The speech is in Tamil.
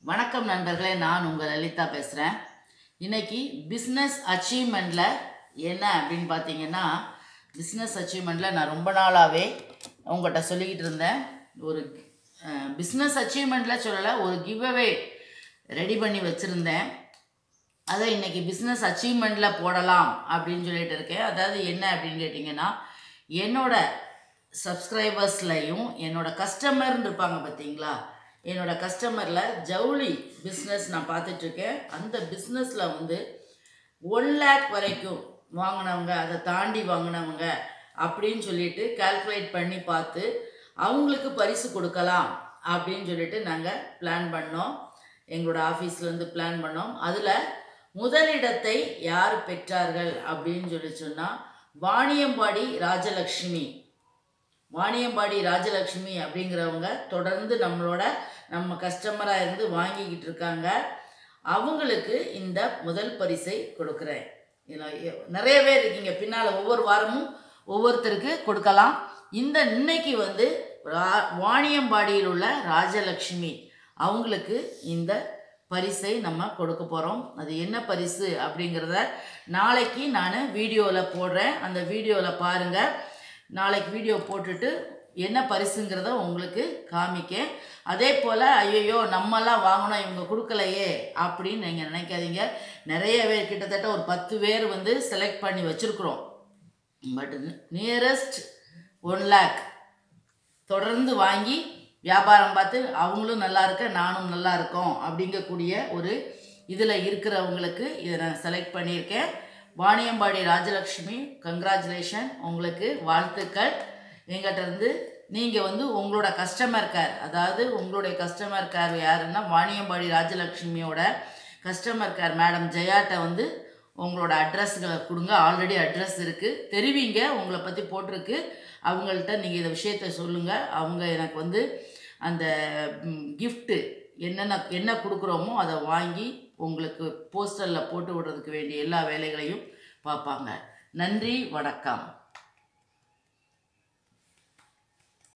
வணக்கம் நண்பர்களே, நான் உங்கள் லலிதா பேசுகிறேன். இன்றைக்கி பிஸ்னஸ் அச்சீவ்மெண்ட்டில் என்ன அப்படின்னு பார்த்தீங்கன்னா, பிஸ்னஸ் அச்சீவ்மெண்ட்டில் நான் ரொம்ப நாளாகவே உங்கள்கிட்ட சொல்லிக்கிட்டு இருந்தேன். ஒரு பிஸ்னஸ் அச்சீவ்மெண்ட்டில் சொல்லலை, ஒரு கிவ்அவே ரெடி பண்ணி வச்சுருந்தேன். அதை இன்றைக்கி பிஸ்னஸ் அச்சீவ்மெண்ட்டில் போடலாம் அப்படின்னு சொல்லிட்டு இருக்கேன். அதாவது என்ன அப்படின்னு கேட்டிங்கன்னா, என்னோடய சப்ஸ்கிரைபர்ஸ்லையும் என்னோட கஸ்டமர்னு இருப்பாங்க பார்த்தீங்களா, என்னோட கஸ்டமரில் ஜவுளி பிஸ்னஸ் நான் பார்த்துட்ருக்கேன். அந்த பிஸ்னஸில் வந்து 1 lakh வரைக்கும் வாங்கினவங்க, அதை தாண்டி வாங்கினவங்க அப்படின்னு சொல்லிட்டு கால்குலேட் பண்ணி பார்த்து அவங்களுக்கு பரிசு கொடுக்கலாம் அப்படின்னு சொல்லிட்டு நாங்கள் பிளான் பண்ணோம். எங்களோட ஆஃபீஸ்லேருந்து பிளான் பண்ணோம். அதில் முதலிடத்தை யார் பெற்றார்கள் அப்படின்னு சொன்னால் வாணியம்பாடி ராஜலக்ஷ்மி அப்படிங்கிறவங்க தொடர்ந்து நம்ம கஸ்டமராக இருந்து வாங்கிக்கிட்டு இருக்காங்க. அவங்களுக்கு இந்த முதல் பரிசை கொடுக்குறேன். நிறைய பேர் இருக்கீங்க, பின்னால் ஒவ்வொரு வாரமும் ஒவ்வொருத்தருக்கு கொடுக்கலாம். இன்னைக்கு வந்து வாணியம்பாடியில் உள்ள ராஜலக்ஷ்மி அவங்களுக்கு இந்த பரிசை நம்ம கொடுக்க போகிறோம். அது என்ன பரிசு அப்படிங்கிறத நாளைக்கு நான் வீடியோவில் போடுறேன். அந்த வீடியோவில் பாருங்கள். நாளைக்கு வீடியோ போட்டுட்டு என்ன பரிசுங்கிறத உங்களுக்கு காமிக்க. அதே போல் ஐயோ நம்மெல்லாம் வாங்கினோம் இவங்க கொடுக்கலையே அப்படின்னு நீங்கள் நினைக்காதீங்க. நிறைய பேர், கிட்டத்தட்ட ஒரு 10 பேர் வந்து செலக்ட் பண்ணி வச்சுருக்குறோம். பட் நியரஸ்ட் 1 lakh தொடர்ந்து வாங்கி வியாபாரம் பார்த்து அவங்களும் நல்லா இருக்க நானும் நல்லா இருக்கோம் அப்படிங்கக்கூடிய ஒரு இதில் இருக்கிறவங்களுக்கு இதை நான் செலக்ட் பண்ணியிருக்கேன். வாணியம்பாடி ராஜலக்ஷ்மி, கங்க்ராச்சுலேஷன், உங்களுக்கு வாழ்த்துக்கள். எங்கிட்ட இருந்து நீங்கள் வந்து உங்களோட கஸ்டமர் கேர், அதாவது உங்களுடைய கஸ்டமர் கேர் யாருன்னா வாணியம்பாடி ராஜலக்ஷ்மியோட கஸ்டமர் கேர் மேடம் ஜெயாட்ட வந்து உங்களோட அட்ரஸ்களை கொடுங்க. ஆல்ரெடி அட்ரஸ் இருக்குது, தெரிவிங்க, உங்களை பற்றி போட்டிருக்கு. அவங்கள்ட்ட நீங்கள் இந்த விஷயத்த சொல்லுங்கள். அவங்க எனக்கு வந்து அந்த கிஃப்ட்டு என்ன கொடுக்குறோமோ அதை வாங்கி உங்களுக்கு போஸ்டரில் போட்டு விடுறதுக்கு வேண்டிய எல்லா வேலைகளையும் பார்ப்பாங்க. நன்றி, வணக்கம்.